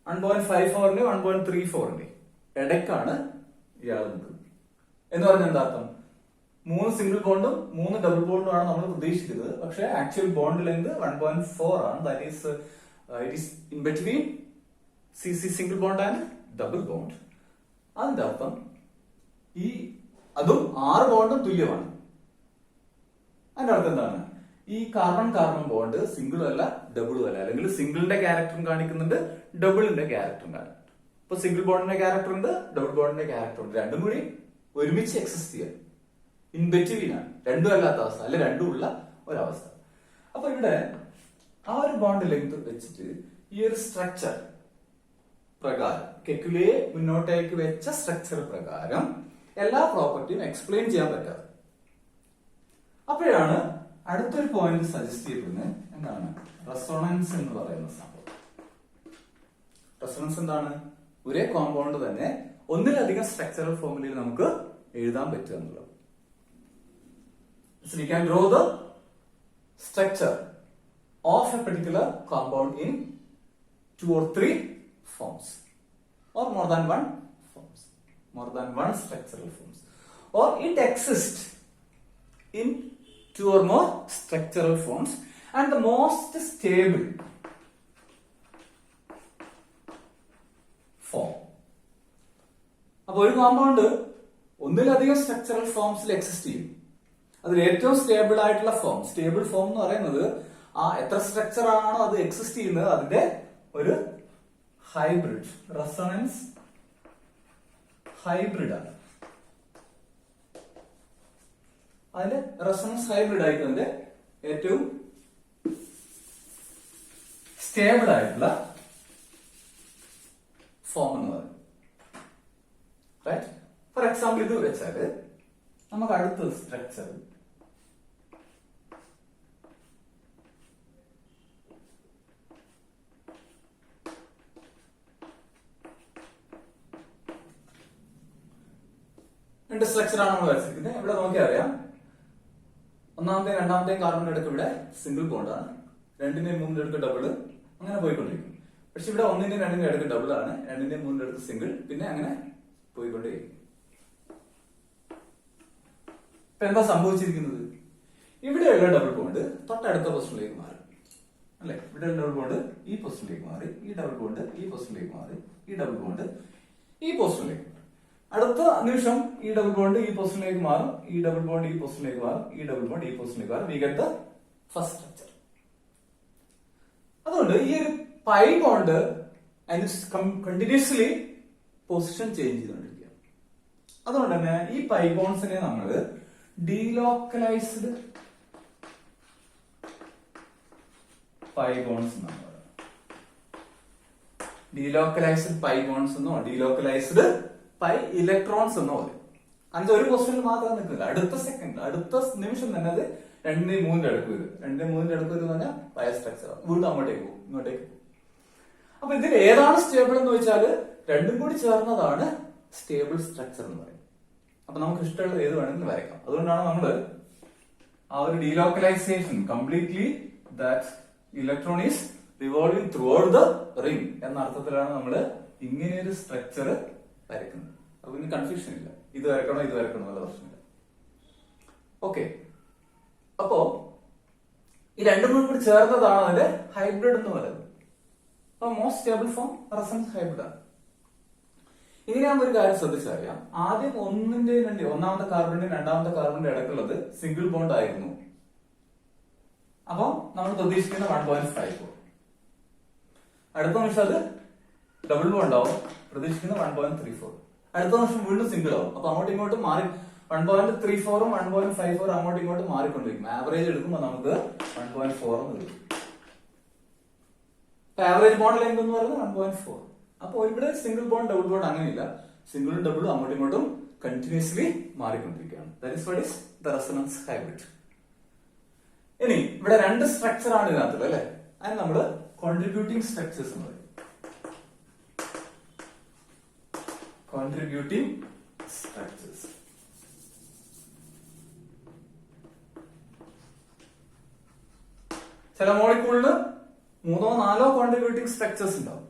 1.54ന്റെ 1.34ന്റെ ഇടയ്ക്കാണ് ഇയാൾ നിൽക്കുന്നത്. എന്ന് പറഞ്ഞാൽ എന്താ അർത്ഥം? 3 സിംഗിൾ ബോണ്ടും 3 ഡബിൾ ബോണ്ടും ആണ് നമ്മൾ പ്രതീക്ഷിക്കുന്നത്. പക്ഷെ ആക്ച്വൽ ബോണ്ട് ലെങ്ത് 1.4 ആണ്. That is it is in between CC single bond and double bond. അതിന്റെ അർത്ഥം ഈ അതും 6 ബോണ്ടും തുല്യമാണ്. അതിന്റെ അർത്ഥം എന്താണ്? ഈ കാർബൺ കാർബൺ ബോണ്ട് സിംഗിളും അല്ല ഡബിളും അല്ല, അല്ലെങ്കിൽ സിംഗിളിന്റെ ക്യാരക്ടറും കാണിക്കുന്നുണ്ട്, ഡബിളിന്റെ ക്യാരക്ടറും കാണിക്കുന്നുണ്ട്. ഇപ്പൊ സിംഗിൾ ബോണ്ടിന്റെ ക്യാരക്ടർ ഉണ്ട്, ഡബിൾ ബോണ്ടിന്റെ ക്യാരക്ടർ ഉണ്ട്. രണ്ടും കൂടി ഒരുമിച്ച് എക്സിസ്റ്റ് ചെയ്യാൻ ഇൻ ബിറ്റ്വീൻ ആണ്, രണ്ടും അല്ലാത്ത അവസ്ഥ അല്ലെ, രണ്ടും ഉള്ള ഒരവസ്ഥ. അപ്പൊ ഇവിടെ ആ ഒരു ബോണ്ട് ലെങ്ത് വെച്ചിട്ട് ഈ ഒരു സ്ട്രക്ചർ പ്രകാരം കെക്കുലെ മുന്നോട്ടേക്ക് വെച്ച സ്ട്രക്ചർ പ്രകാരം എല്ലാ പ്രോപ്പർട്ടിയും എക്സ്പ്ലെയിൻ ചെയ്യാൻ പറ്റാതെ. അപ്പോഴാണ് അടുത്തൊരു പോയിന്റ് സജസ്റ്റ് ചെയ്തിരുന്നത്. എന്താണ് റെസൊണൻസ് എന്ന് പറയുന്ന സംഭവം? റെസൊണൻസ് എന്താണ്? ഒരേ കോമ്പൗണ്ട് തന്നെ ഒന്നിലധികം സ്ട്രക്ചറൽ ഫോർമുലയിൽ നമുക്ക് എഴുതാൻ പറ്റുക എന്നുള്ളത്. So we can draw the structure of a particular compound in 2 or 3 forms, or more than one forms, more than one structural forms, or it exists in 2 or more structural forms, and the most stable form. അപ്പോൾ ഒരു compound ഒന്നിലധികം structural ഫോംസിൽ exist ചെയ്യും. അതിൽ ഏറ്റവും stable ആയിട്ടുള്ള form, stable form എന്ന് പറയുന്നത് ആ എത്ര സ്ട്രക്ചർ ആണോ അത് എക്സിസ്റ്റ് ചെയ്യുന്നത് അതിന്റെ ഒരു ഹൈബ്രിഡ്, റെസൊണൻസ് ഹൈബ്രിഡ് ആണ്. അതിന്റെ റെസൊണൻസ് ഹൈബ്രിഡ് ആയിട്ട് ഏറ്റവും സ്റ്റേബിൾ ആയിട്ടുള്ള ഫോം എന്ന് പറയും. റൈറ്റ്? ഫോർ എക്സാമ്പിൾ ഇത് വെച്ചാല് നമുക്ക് അടുത്ത സ്ട്രക്ചർ രണ്ട് സ്ട്രക്ചറാണ് നമ്മൾ വരച്ചിരിക്കുന്നത്. ഇവിടെ നോക്കിയാൽ അറിയാം, ഒന്നാമത്തെയും രണ്ടാമത്തെയും കാർബണിന്റെ അടുക്ക് ഇവിടെ സിംഗിൾ ബോണ്ടാണ്, രണ്ടിന്റെയും മൂന്നിന്റെ അടുക്ക് ഡബിള്, അങ്ങനെ പോയിക്കൊണ്ടിരിക്കും. പക്ഷെ ഇവിടെ ഒന്നിന്റെയും രണ്ടിന്റെ അടുക്ക് ഡബിൾ ആണ്, രണ്ടിന്റെയും മൂന്നിന്റെ അടുക്ക് സിംഗിൾ, പിന്നെ അങ്ങനെ പോയിക്കൊണ്ടേയിരിക്കും. ഇപ്പൊ എന്താ സംഭവിച്ചിരിക്കുന്നത്? ഇവിടെയുള്ള ഡബിൾ ബോണ്ട് തൊട്ടടുത്ത പൊസിഷനിലേക്ക് മാറി അല്ലെ? ഇവിടെ ഡബിൾ ബോണ്ട് ഈ പൊസിഷനിലേക്ക് മാറി, ഈ ഡബിൾ ബോണ്ട് ഈ പൊസിഷനിലേക്ക് മാറി, ഈ ഡബിൾ ബോണ്ട് ഈ പൊസിഷനിലേക്ക് മാറി. അടുത്ത നിമിഷം ഈ ഡബിൾ ബോണ്ട് ഈ പൊസിഷനിലേക്ക് മാറും, ഈ ഡബിൾ ബോണ്ട് ഈ പൊസിഷനിലേക്ക് മാറും, ഈ ഡബിൾ ബോണ്ട് ഈ പൊസിഷനിലേക്ക് മാറും. We get the first structure. അതുകൊണ്ട് ഈ ഒരു pi bond continuously position change ചെയ്തുകൊണ്ടിരിക്കുക. അതുകൊണ്ട് തന്നെ ഈ പൈ ബോണ്ട്സിനെ നമ്മൾ ഡീലോക്കലൈസ്ഡ് പൈ ബോണ്ട്സ് എന്നാണ് പറയുന്നത്. ഡീലോക്കലൈസ്ഡ് പൈ ബോണ്ട്സ് എന്നോ ഡീലോക്കലൈസ്ഡ് പൈ ഇലക്ട്രോൺസ് എന്നോ പറയും. അതിന്റെ ഒരു പൊസിഷനിൽ മാത്രം നിൽക്കുന്നില്ല, അടുത്ത സെക്കൻഡ് അടുത്ത നിമിഷം തന്നെ അത് രണ്ടിന്റെയും മൂന്നിന്റെ അടുക്ക് വരും. രണ്ടിന്റെയും മൂന്നിന്റെ അടുക്ക് വരും എന്ന് പറഞ്ഞാൽ പൈ സ്ട്രക്ചർ വീണ്ടും അങ്ങോട്ടേക്ക് പോകും, ഇങ്ങോട്ടേക്ക് പോകും. അപ്പൊ ഇതിൽ ഏതാണ് സ്റ്റേബിൾ എന്ന് വെച്ചാൽ രണ്ടും കൂടി ചേർന്നതാണ് സ്റ്റേബിൾ സ്ട്രക്ചർ എന്ന് പറയും. അപ്പൊ നമുക്ക് ഇഷ്ടമുള്ള ഏത് വേണമെങ്കിലും വരയ്ക്കാം. അതുകൊണ്ടാണ് നമ്മള് ആ ഒരു delocalisation completely that electron is revolving through out the ring എന്ന അർത്ഥത്തിലാണ് നമ്മൾ ഇങ്ങനെയൊരു സ്ട്രക്ചർ വരയ്ക്കുന്നത്. അപ്പൊ ഇനി കൺഫ്യൂഷൻ ഇല്ല, ഇത് വരക്കണോ ഇത് വരക്കണോ എന്നുള്ള പ്രശ്നമില്ല. ഓക്കെ, അപ്പോ ഈ രണ്ടും കൂടി ചേർന്നതാണ് അതിന്റെ ഹൈബ്രിഡ് എന്ന് പറയുന്നത്. അപ്പൊ most stable form resonance hybrid ആണ്. ഇങ്ങനെയാകുമ്പോൾ ഒരു കാര്യം ശ്രദ്ധിച്ചറിയാം, ആദ്യം ഒന്നാമത്തെ കാർബണിന്റെയും രണ്ടാമത്തെ കാർബണിന്റെ ഇടയ്ക്കുള്ളത് സിംഗിൾ ബോണ്ട് ആയിരുന്നു. അപ്പൊ നമ്മൾ പ്രതീക്ഷിക്കുന്ന 1.54. അടുത്ത നിമിഷം അത് ഡബിൾ ബോണ്ട് ആവും, പ്രതീക്ഷിക്കുന്ന 1.34. അടുത്ത നിമിഷം വീണ്ടും സിംഗിൾ ആവും. അപ്പൊ അങ്ങോട്ടും ഇങ്ങോട്ടും മാറി 1.34ഉം 1.54 അങ്ങോട്ടും ഇങ്ങോട്ടും മാറിക്കൊണ്ടിരിക്കും. ആവറേജ് എടുക്കുമ്പോൾ നമുക്ക് 1.4 എന്ന് കിട്ടും. ആവറേജ് ബോണ്ട് ലെങ്ത് എന്ന് പറയുന്നത് 1.4. അപ്പോൾ ഇവിടെ സിംഗിൾ ബോണ്ട് ഡബിൾ ബോണ്ട് അങ്ങനെയില്ല. സിംഗിളും ഡബിളും അങ്ങോട്ടും ഇങ്ങോട്ടും കണ്ടിന്യൂസ്ലി മാറിക്കൊണ്ടിരിക്കുകയാണ്. That is what is the resonance hybrid. ഇനി ഇവിടെ രണ്ട് സ്ട്രക്ചർ ആണ് ഇതിനകത്തുള്ളത് അല്ലെ. അതിന് നമ്മള് കോൺട്രിബ്യൂട്ടിംഗ് സ്ട്രക്ചേഴ്സ് എന്ന് പറയും. Contributing structures. ചില മോളിക്യൂളിന് 3-4 കോൺട്രിബ്യൂട്ടിംഗ് സ്ട്രക്ചേഴ്സ് ഉണ്ടാവും.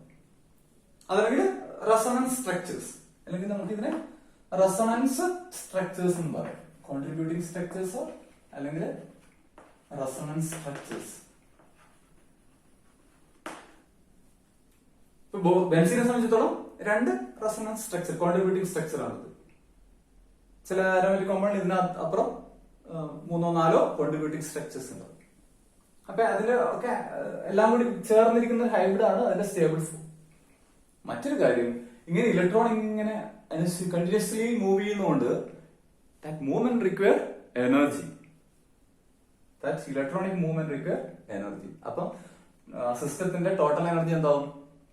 അതല്ലെങ്കിൽ റെസൊണൻസ് സ്ട്രക്ചേഴ്സ്, അല്ലെങ്കിൽ നമുക്ക് ഇതിനെ റെസൊണൻസ് സ്ട്രക്ചേഴ്സ് എന്ന് പറയും. കോൺട്രിബ്യൂട്ടിംഗ് സ്ട്രക്ചേഴ്സ് അല്ലെങ്കിൽ റെസൊണൻസ് സ്ട്രക്ചേഴ്സ്. ഇപ്പൊ ബെൻസീനെ സംബന്ധിച്ചിടത്തോളം രണ്ട് റെസൊണൻസ് സ്ട്രക്ചർ, കോൺട്രിബ്യൂട്ടിംഗ് സ്ട്രക്ചർ ആണത്. ചില അരോമാറ്റിക് കോമ്പൗണ്ട് ഇതിനപ്പുറം 3-4 കോൺട്രിബ്യൂട്ടിംഗ് സ്ട്രക്ചേഴ്സ് ഉണ്ടാവും. അപ്പൊ അതിന്റെ ഒക്കെ എല്ലാം കൂടി ചേർന്നിരിക്കുന്ന ഹൈബ്രിഡ് ആണ് അതിന്റെ സ്റ്റേബിൾ ഫോം. മറ്റൊരു കാര്യം, ഇങ്ങനെ ഇലക്ട്രോൺ ഇങ്ങനെ കണ്ടിന്യൂസ്ലി മൂവ് ചെയ്യുന്നതുകൊണ്ട് that movement require energy. That electronic movement require energy. അപ്പം സിസ്റ്റത്തിന്റെ ടോട്ടൽ എനർജി എന്താവും?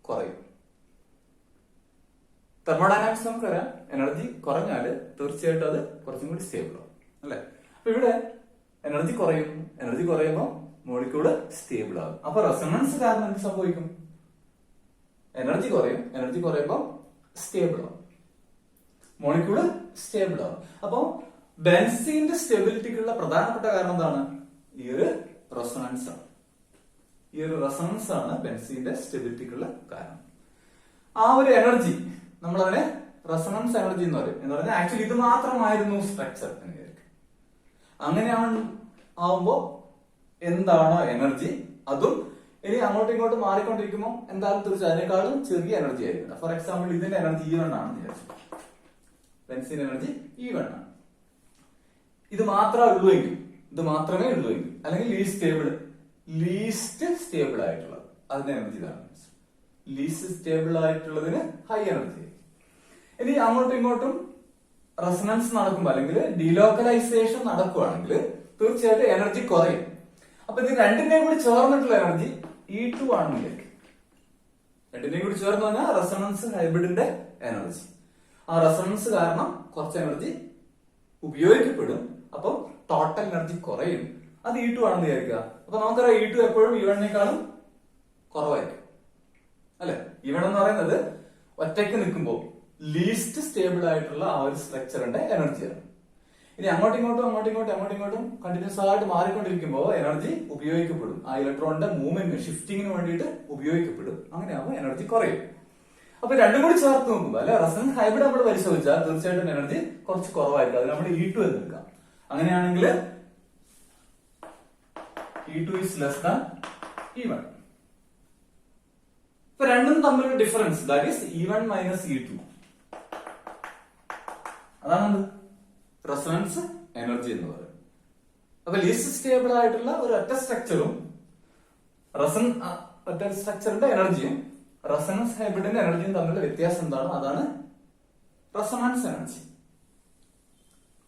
കുറയും. തെർമോഡൈനാമിക്സ് നമുക്കറിയാം, എനർജി കുറഞ്ഞാല് തീർച്ചയായിട്ടും അത് കുറച്ചും കൂടി സ്റ്റേബിൾ ആവും അല്ലെ. അപ്പൊ ഇവിടെ എനർജി കുറയും. എനർജി കുറയുമ്പോൾ മോളിക്യൂള് സ്റ്റേബിൾ ആകും. അപ്പൊ റെസൊണൻസ് കാരണം എന്ത് സംഭവിക്കും? എനർജി കുറയും. എനർജി കുറയുമ്പോൾ സ്റ്റേബിൾ ആവും, മോളിക്യൂള് സ്റ്റേബിൾ ആവും. അപ്പൊ ബെൻസീന്റെ സ്റ്റെബിലിറ്റിക്കുള്ള പ്രധാനപ്പെട്ട കാരണം എന്താണ്? ഈ ഒരു റെസൊണൻസ് ആണ്. ഈ ഒരു റെസൊണൻസ് ആണ് ബെൻസീന്റെ സ്റ്റെബിലിറ്റിക്കുള്ള കാരണം. ആ ഒരു എനർജി നമ്മളതിനെ റെസൊണൻസ് എനർജി എന്ന് പറയും. എന്ന് പറഞ്ഞാൽ ആക്ച്വലി ഇത് മാത്രമായിരുന്നു സ്ട്രക്ചർ എന്ന് വിചാരിക്കും. അങ്ങനെയാണ് ആവുമ്പോ എന്താണോ എനർജി അതും ഇനി അങ്ങോട്ടും ഇങ്ങോട്ടും മാറിക്കൊണ്ടിരിക്കുമ്പോൾ എന്തായാലും തീർച്ചയായും അതിനേക്കാളും ചെറിയ എനർജി ആയിരിക്കും. ഫോർ എക്സാമ്പിൾ ഇതിന്റെ എനർജി E1 ആണ് വിചാരിച്ചു. ബെൻസീൻ എനർജി E1 ആണ്. ഇത് മാത്രമേ ഉള്ളൂ എങ്കിൽ, ഇത് മാത്രമേ ഉള്ളൂ എങ്കിൽ, അല്ലെങ്കിൽ ലീസ്റ്റ് സ്റ്റേബിൾ ആയിട്ടുള്ളത് അതിന്റെ എനർജി ഇതാണ്. ലീസ്റ്റ് സ്റ്റേബിൾ ആയിട്ടുള്ളതിന് ഹൈ എനർജി. ഇനി അങ്ങോട്ടും ഇങ്ങോട്ടും റെസൊണൻസ് നടക്കുമ്പോൾ അല്ലെങ്കിൽ ഡീലോക്കലൈസേഷൻ നടക്കുകയാണെങ്കിൽ തീർച്ചയായിട്ടും എനർജി കുറയും. അപ്പൊ ഇത് രണ്ടിന്റെയും കൂടി ചേർന്നിട്ടുള്ള എനർജി E2 ആണെന്നില്ല. രണ്ടിന്റെയും കൂടി ചേർന്ന് പറഞ്ഞാൽ റെസൊണൻസ് ഹൈബ്രിഡിന്റെ എനർജി. ആ റെസൊണൻസ് കാരണം കുറച്ച് എനർജി ഉപയോഗിക്കപ്പെടും. അപ്പം ടോട്ടൽ എനർജി കുറയും. അത് E2 ആണെന്ന് വിചാരിക്കുക. അപ്പൊ നമുക്കറിയാം E2 എപ്പോഴും E1 കുറവായിരിക്കും അല്ലെ. E1 എന്ന് പറയുന്നത് ഒറ്റയ്ക്ക് നിൽക്കുമ്പോൾ ലീസ്റ്റ് സ്റ്റേബിൾ ആയിട്ടുള്ള ആ ഒരു സ്ട്രക്ചറിന്റെ എനർജിയാണ്. ഇനി അങ്ങോട്ടും ഇങ്ങോട്ടും കണ്ടിന്യൂസ് ആയിട്ട് മാറിക്കൊണ്ടിരിക്കുമ്പോൾ എനർജി ഉപയോഗിക്കപ്പെടും. ആ ഇലക്ട്രോണിന്റെ മൂവ്മെന്റ് ഷിഫ്റ്റിങ്ങിന് വേണ്ടിയിട്ട് ഉപയോഗിക്കപ്പെടും. അങ്ങനെയാകുമ്പോൾ എനർജി കുറയും. അപ്പൊ രണ്ടും കൂടി ചേർത്ത് നോക്കുമ്പോൾ അല്ലെ, റെസൊണൻസ് ഹൈബ്രിഡ് നമ്മൾ പരിശോധിച്ചാൽ തീർച്ചയായിട്ടും എനർജി കുറച്ച് കുറവായിരിക്കും. അത് നമ്മൾ E2 എന്ന് എടുക്കാം. അങ്ങനെയാണെങ്കിൽ E2 is less than E1. ഇപ്പൊ രണ്ടും തമ്മിലുള്ള difference that is E1 minus E2. അതാണ് റെസൊണൻസ് എനർജി എന്ന് പറയുന്നത്. അപ്പൊ ലീസ്റ്റ് സ്റ്റേബിൾ ആയിട്ടുള്ള ഒരു ഒറ്റ സ്ട്രക്ചറും ഒറ്റ സ്ട്രക്ചറിന്റെ എനർജിയും റെസൊണൻസ് ഹൈബ്രിഡിന്റെ എനർജിയും തമ്മിലുള്ള വ്യത്യാസം എന്താണ്? അതാണ് റെസൊണൻസ് എനർജി.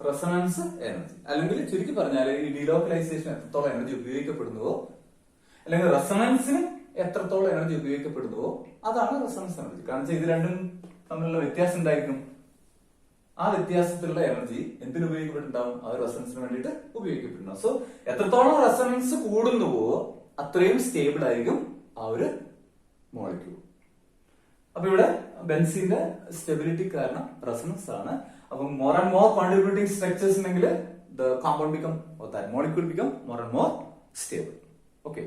റെസൊണൻസ് എനർജി അല്ലെങ്കിൽ ചുരുക്കി പറഞ്ഞാൽ ഈ ഡീലോക്കലൈസേഷൻ എത്രത്തോളം എനർജി ഉപയോഗിക്കപ്പെടുന്നുവോ അല്ലെങ്കിൽ റെസൊണൻസിന് എത്രത്തോളം എനർജി ഉപയോഗിക്കപ്പെടുന്നുവോ അതാണ് റെസൊണൻസ് എനർജി. കാരണം ഇത് രണ്ടും തമ്മിലുള്ള വ്യത്യാസം ഉണ്ടായിരിക്കും. ആ വ്യത്യാസത്തിലുള്ള എനർജി എന്തിനു ഉപയോഗിക്കപ്പെട്ടിട്ടുണ്ടാവും? ആ റെസൊണൻസിന് വേണ്ടിയിട്ട് ഉപയോഗിക്കപ്പെട്ടിട്ടുണ്ടാവും. സോ എത്രത്തോളം റെസൊണൻസ് കൂടുന്നുവോ അത്രയും സ്റ്റേബിൾ ആയിരിക്കും ആ ഒരു മോളിക്യൂൾ. അപ്പൊ ഇവിടെ ബെൻസീന്റെ സ്റ്റെബിലിറ്റി കാരണം റെസൊണൻസ് ആണ്. അപ്പൊ more and more contributing structures ഉണ്ടെങ്കിൽ the compound become molecule become more and more stable. Okay.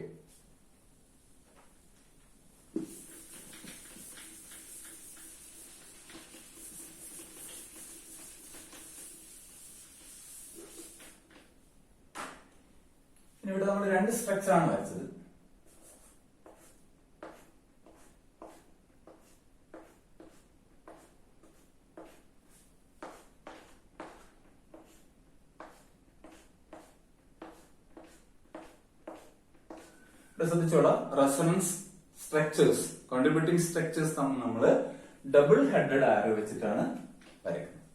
ഇവിടെ നമ്മൾ രണ്ട് സ്ട്രക്ചർ ആണ് വരച്ചത്. ശ്രദ്ധിച്ചോളാം, റെസൊണൻസ് സ്ട്രക്ചേഴ്സ് കോൺട്രിബ്യൂട്ടിംഗ് സ്ട്രക്ചേഴ്സ് നമ്മൾ ഡബിൾ ഹെഡഡ് ആരോ വെച്ചിട്ടാണ് വരയ്ക്കുന്നത്.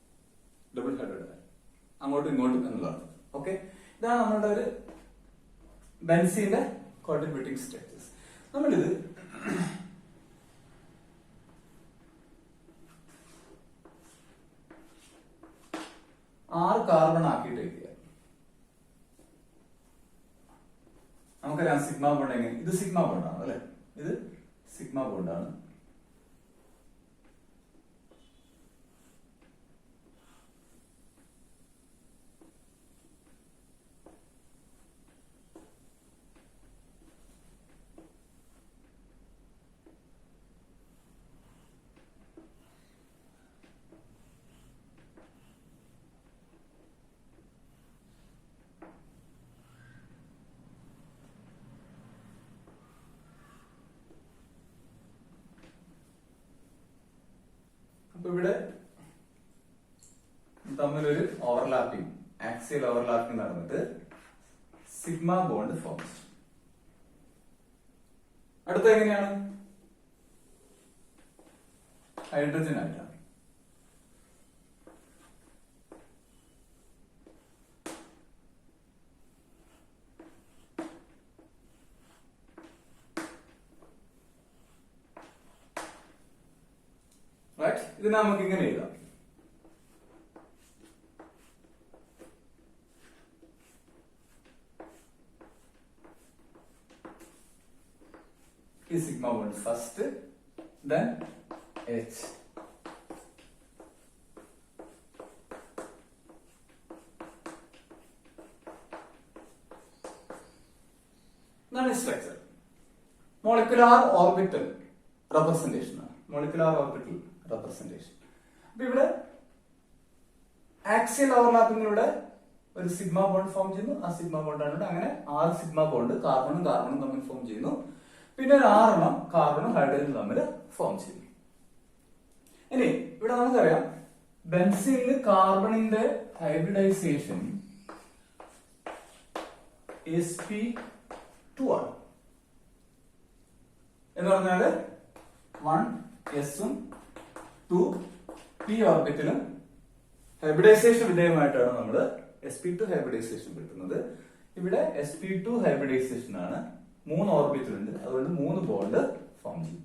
ഡബിൾ ഹെഡഡ് ആരോ അങ്ങോട്ടും ഇങ്ങോട്ടും എന്നുള്ളതാണ്. ഓക്കെ, ഇതാണ് നമ്മളുടെ ഒരു ബെൻസീന്റെ കോൺട്രിബ്യൂട്ടിംഗ് സ്ട്രക്ചേഴ്സ്. നമ്മളിത് നമുക്കറിയാം സിഗ്മ ബോണ്ട് എങ്ങനെ, ഇത് സിഗ്മ ബോണ്ടാണ് അല്ലെ, ഇത് സിഗ്മ ബോണ്ടാണ്. അപ്പൊ ഇവിടെ തമ്മിലൊരു ഓവർലാപ്പിംഗ്, ആക്സിയൽ ഓവർലാപ്പിംഗ് നടന്നിട്ട് സിഗ്മ ബോണ്ട് ഫോംസ്. അടുത്ത എങ്ങനെയാണ്? ഹൈഡ്രജൻ ആയിട്ടാണ്. ഇതിനെ നമുക്ക് ഇങ്ങനെ എഴുതാം. ഈ sigma bond first, then H. ഇതാണ് സ്ട്രക്ചർ. മോളിക്കുലാർ ഓർബിറ്റൽ റെപ്രസെന്റേഷൻ ആണ്. Molecular orbital representation. അപ്പൊ ഇവിടെ ആക്സിയൽ ഓവർലാപ്പിങ്ങിലൂടെ ഒരു സിഗ്മ ബോണ്ട് ഫോം ചെയ്യുന്നു. ആ സിഗ്മ ബോണ്ടാണ് ഇവിടെ. അങ്ങനെ 6 സിഗ്മ ബോണ്ട് കാർബണും കാർബണും തമ്മിൽ ഫോം ചെയ്യുന്നു. പിന്നെ ഒരു 6 കാർബണും ഹൈഡ്രജനും തമ്മിൽ ഫോം ചെയ്യുന്നു. ഇനി ഇവിടെ നമുക്കറിയാം ബെൻസീനിൽ കാർബണിന്റെ ഹൈബ്രിഡൈസേഷൻ sp2 ആണ്. എന്ന് പറഞ്ഞാല് 1s ഉം 2p ഓർബിറ്റലും ഹൈബ്രിഡൈസേഷൻ വിധേയമായിട്ടാണ് നമ്മൾ sp2 ഹൈബ്രിഡൈസേഷൻ കിട്ടുന്നത്. ഇവിടെ sp2 ഹൈബ്രിഡൈസേഷൻ ആണ്. 3 ഓർബിറ്റൽ ഉണ്ട്, അതുകൊണ്ട് 3 ബോണ്ട് ഫോം ചെയ്യും.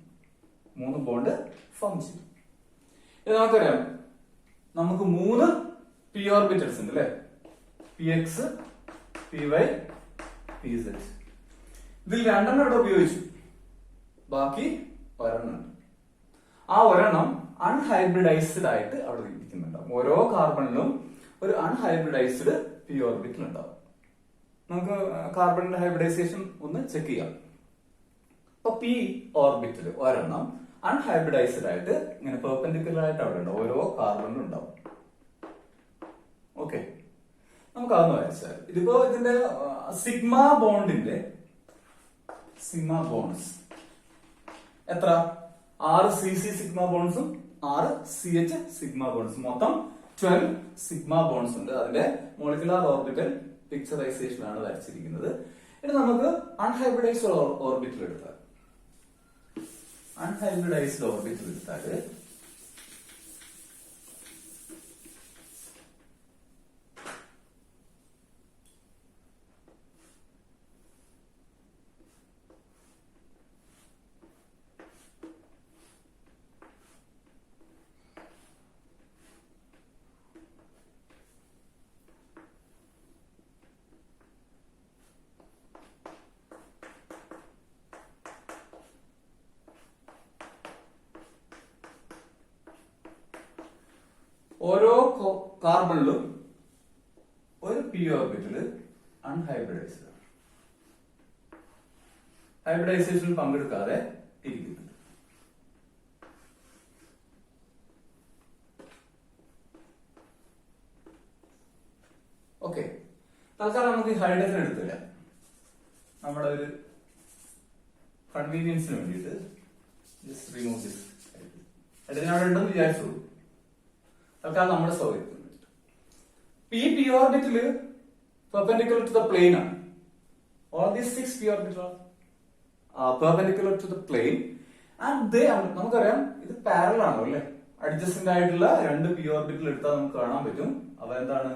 3 ബോണ്ട് ഫോം ചെയ്യും. ഇത് നമുക്കറിയാം, നമുക്ക് 3 p ഓർബിറ്റൽസ് ഉണ്ട് അല്ലെ, px, py, pz. ഇതിൽ 2 ഇവിടെ ഉപയോഗിച്ചു, ബാക്കി ഒരെണ്ണം. ആ ഒരെണ്ണം അൺഹൈബ്രിഡൈസ്ഡ് ആയിട്ട് അവിടെ ഇരിക്കുന്നുണ്ടാവും. ഓരോ കാർബണിലും ഒരു അൺഹൈബ്രിഡൈസ്ഡ് പി ഓർബിറ്റൽ ഉണ്ടാവും. നമുക്ക് കാർബണിന്റെ ഹൈബ്രിഡൈസേഷൻ ഒന്ന് ചെക്ക് ചെയ്യാം. അപ്പൊ പി ഓർബിറ്റൽ ഒരെണ്ണം അൺഹൈബ്രിഡൈസ്ഡ് ആയിട്ട് ഇങ്ങനെ പെർപെൻഡിക്കുലർ ആയിട്ട് അവിടെ ഉണ്ടാവും, ഓരോ കാർബണിലും ഉണ്ടാവും. ഓക്കെ, നമുക്ക് അതൊന്ന് വരച്ചാൽ ഇതിപ്പോ ഇതിന്റെ സിഗ്മ ബോണ്ടിന്റെ സിഗ്മ ബോണ്ട്സ് എത്ര? 6 CC സിഗ്മ ബോണ്ട്സും 6 CH സിഗ്മ ബോണ്ട്സും, മൊത്തം 12 സിഗ്മ ബോണ്ട്സ് ഉണ്ട്. അതിന്റെ മോളിക്കുലാർ ഓർബിറ്റൽ പിക്ചറൈസേഷൻ ആണ് വരച്ചിരിക്കുന്നത്. ഇനി നമുക്ക് അൺഹൈബ്രിഡൈസ്ഡ് ഓർബിറ്റൽ എടുത്താൽ ഓരോ കാർബണിലും ഒരു പി ഓർബിറ്റൽ അൺഹൈബ്രിഡൈസ്ഡ്, ഹൈബ്രിഡൈസേഷനിൽ പങ്കെടുക്കാതെ ഇരിക്കുന്നുണ്ട്. ഓക്കെ, തൽക്കാലം നമുക്ക് ഹൈഡ്രജൻ എടുത്തില്ല, നമ്മുടെ ഒരു കൺവീനിയൻസിന് വേണ്ടിയിട്ട് ജസ്റ്റ് റിമൂവ് ദിസ്. ഹൈഡ്രജൻ അവിടെ ഉണ്ടെന്ന് വിചാരിച്ചോളൂ, തൽക്കാലം നമ്മുടെ സൗകര്യത്തിന് വേണ്ടിയിട്ട്. P orbital perpendicular to the plane ആണ്. All these 6 p orbitals are perpendicular to the plane and they are, നമുക്കറിയാം ഇത് പാരലൽ ആണോ അല്ലെ, അഡ്ജസ്റ്റന്റ് ആയിട്ടുള്ള 2 p ഓർബിറ്റൽ എടുത്താൽ നമുക്ക് കാണാൻ പറ്റും അവ എന്താണ്,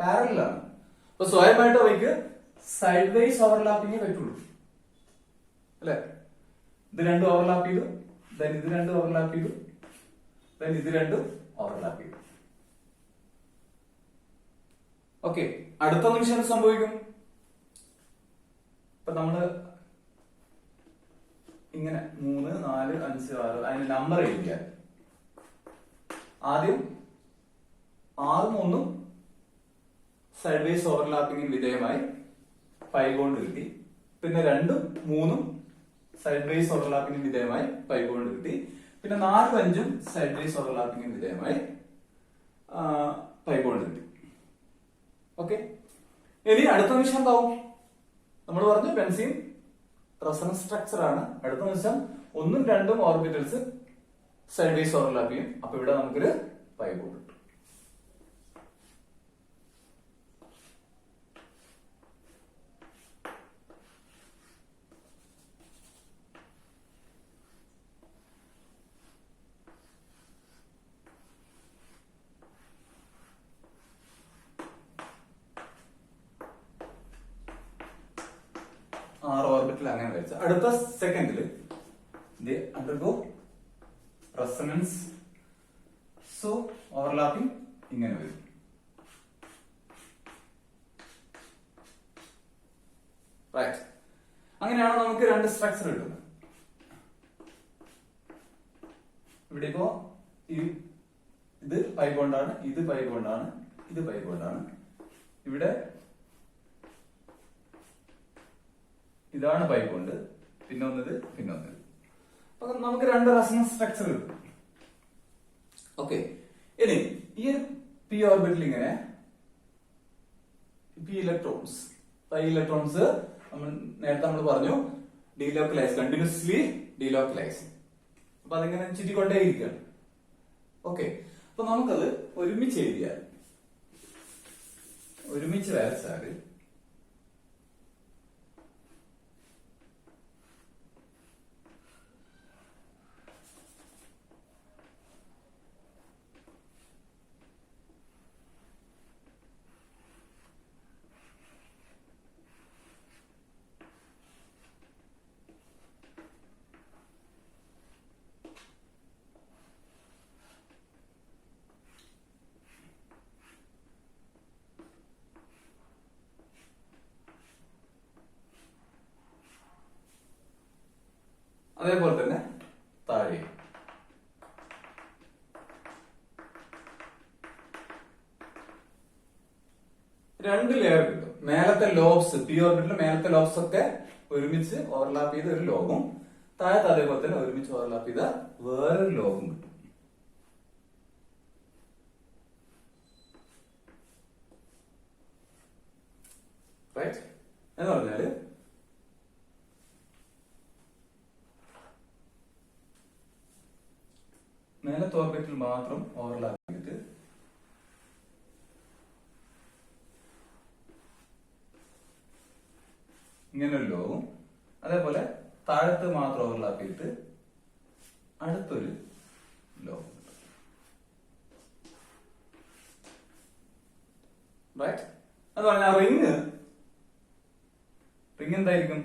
പാരലൽ ആണ്. അപ്പൊ സ്വയമായിട്ട് അവയ്ക്ക് സൈഡ് വൈസ് ഓവർലാപ്പിംഗേ പറ്റുള്ളൂ അല്ലെ. ഇത് 2 ഓവർലാപ്പ് ചെയ്തു, then ഇത് 2 ഓവർലാപ്പ് ചെയ്തു, then ഇത് 2 ഓവർലാപ്പ് ചെയ്തു. ഓക്കെ, അടുത്ത നിമിഷം എന്ത് സംഭവിക്കും? ഇപ്പൊ നമ്മള് ഇങ്ങനെ 3, 4, 5, 6 അതിന് നമ്പർ എഴുതിയാൽ ആദ്യം 6ഉം 1ഉം സൈഡ് വൈസ് ഓവർലാപ്പിംഗിന് വിധേയമായി 5 കൊണ്ട് കിട്ടി. പിന്നെ 2ഉം 3ഉം സൈഡ് വൈസ് ഓവർലാപ്പിംഗിന് വിധേയമായി 5 കൊണ്ട് കിട്ടി. പിന്നെ 4ഉം 5ഉം സൈഡ് വൈസ് ഓവർലാപ്പിംഗിന് വിധേയമായി 5 കൊണ്ട് കിട്ടി. ഓക്കെ, ഇനി അടുത്ത നിമിഷം എന്താവും? നമ്മൾ പറഞ്ഞു ബെൻസീൻ റെസണൻസ് സ്ട്രക്ചർ ആണ്. അടുത്ത നിമിഷം 1ഉം 2ഉം ഓർബിറ്റൽസ് സൈഡ് വൈസ് ഓവർലാപ്പ് ചെയ്യും. അപ്പൊ ഇവിടെ നമുക്കൊരു 5 ബോണ്ട് കിട്ടും. ഓർബിറ്റൽ അങ്ങനെ വെച്ച അടുത്ത സെക്കൻഡില് അണ്ടർഗോ റെസണൻസ്. സോ ഓവർലാപ്പിംഗ് ഇങ്ങനെ വരും. റൈറ്റ്, അങ്ങനെയാണ് നമുക്ക് 2 സ്ട്രക്ചർ കിട്ടുന്നത്. ഇവിടെ ഇപ്പോ ഇത് 5 ബോണ്ടാണ്, ഇത് 5 ബോണ്ടാണ്, ഇത് 5 ബോണ്ടാണ്. ഇവിടെ ഇതാണ് 5 ബോണ്ട്, പിന്നെ ഒന്നത്, പിന്നെ ഒന്നത്. അപ്പൊ നമുക്ക് 2 റെസണൻസ് സ്ട്രക്ചർ കിട്ടും. ഓക്കെ, ഇനി ഈ പി ഓർബിറ്റൽ ഇങ്ങനെ പി ഇലക്ട്രോൺസ് നമ്മൾ നേരത്തെ പറഞ്ഞു ഡീലോക്കലൈസ്, കണ്ടിന്യൂസ്ലി ഡീലോക്കലൈസ്. അപ്പൊ അതിങ്ങനെ ചുറ്റിക്കൊണ്ടേയിരിക്കുകയാണ്. ഓക്കെ, അപ്പൊ നമുക്കത് ഒരുമിച്ച് എഴുതിയാൽ, ഒരുമിച്ച് വരച്ചാൽ അതേപോലെ തന്നെ താഴെ രണ്ട് ലെയർ കിട്ടും. മേലത്തെ ലോബ്സ്, പി ഓർബിറ്റലിലെ മേലത്തെ ലോബ്സ് ഒക്കെ ഒരുമിച്ച് ഓവർലാപ്പ് ചെയ്ത ഒരു ലോബും, താഴത്തെ അതേപോലെ തന്നെ ഒരുമിച്ച് ഓവർലാപ്പ് ചെയ്ത വേറൊരു ലോബും കിട്ടും. റൈറ്റ്, എന്ന് പറഞ്ഞാല് മേലത്തെ ഓർബിറ്റിൽ മാത്രം ഓവർലാപ്പ് ചെയ്തിട്ട് ഇങ്ങനൊരു ലോവും, അതേപോലെ താഴത്ത് മാത്രം ഓവർലാപ്പ് ചെയ്തിട്ട് അടുത്തൊരു ലോവും. റൈറ്റ്, അത് പറഞ്ഞാൽ റിങ് എന്തായിരിക്കും?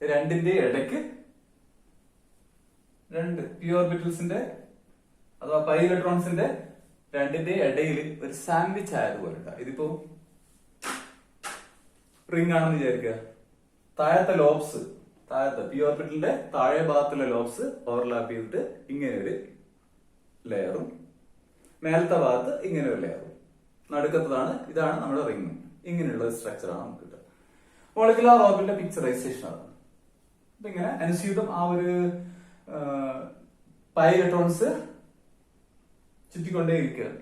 രണ്ടിന്റെ ഇടയ്ക്ക് രണ്ട് പി ഓർബിറ്റൽസിന്റെ അഥവാ പൈ ഇലക്ട്രോൺസിന്റെ രണ്ടിന്റെ ഇടയിൽ ഒരു സാൻഡ്വിച്ച് ആയതുപോലെ. ഇതിപ്പോ റിംഗ് ആണെന്ന് വിചാരിക്കുക. താഴത്തെ ലോബ്സ്, താഴത്തെ പി ഓർബിറ്റലിന്റെ താഴെ ഭാഗത്തുള്ള ലോബ്സ് ഓവർലാപ്പ് ചെയ്തിട്ട് ഇങ്ങനെ ഒരു ലെയറും, മേലത്തെ ഭാഗത്ത് ഇങ്ങനെ ഒരു ലെയറും, നടുക്കത്തതാണ്, ഇതാണ് നമ്മുടെ റിംഗ്. ഇങ്ങനെയുള്ള സ്ട്രക്ചറാണ് നമുക്ക് കിട്ടുക. മോളിക്കുലാർ ഓർബിറ്റലിന്റെ പിക്ചറൈസേഷൻ ആണ്. അപ്പൊ ഇങ്ങനെ അനുസ്യൂതം ആ ഒരു പൈ ഇലക്ട്രോൺസ് ചുറ്റിക്കൊണ്ടേ ഇരിക്കുകയാണ്,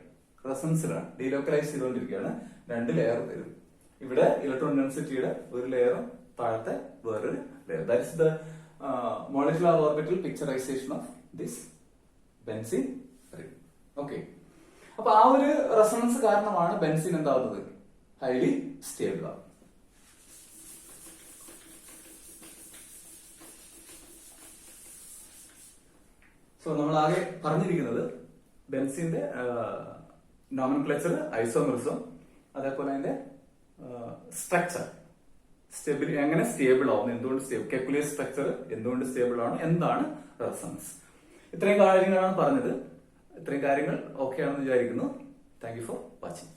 റെസണൻസിലാണ്, ഡീലോക്കലൈസ് ചെയ്തുകൊണ്ടിരിക്കുകയാണ്. രണ്ട് ലെയർ തരും. ഇവിടെ ഇലക്ട്രോൺ ഡെൻസിറ്റിയുടെ ഒരു ലെയറും താഴത്തെ വേറൊരു layer. That is the molecular orbital picturisation of this benzene ring. Okay, അപ്പൊ ആ ഒരു റെസണൻസ് കാരണമാണ് ബെൻസീൻ എന്താവുന്നത്? ഹൈലി സ്റ്റേബിൾ ആവും. സോ നമ്മൾ ആകെ പറഞ്ഞിരിക്കുന്നത് ബെൻസീന്റെ നോമൻക്ലേച്ചർ, ഐസോമെറിസം, അതേപോലെ അതിന്റെ സ്ട്രക്ചർ, സ്റ്റെബിലിറ്റി, എങ്ങനെ സ്റ്റേബിൾ ആവുന്നു, എന്തുകൊണ്ട് കെക്കുലിയർ സ്ട്രക്ചർ എന്തുകൊണ്ട് സ്റ്റേബിൾ ആണ്, എന്താണ് റെസണൻസ്, ഇത്രയും കാര്യങ്ങളാണ് പറഞ്ഞത്. ഇത്രയും കാര്യങ്ങൾ ഓക്കെ ആണെന്ന് വിചാരിക്കുന്നു. Thank you for watching.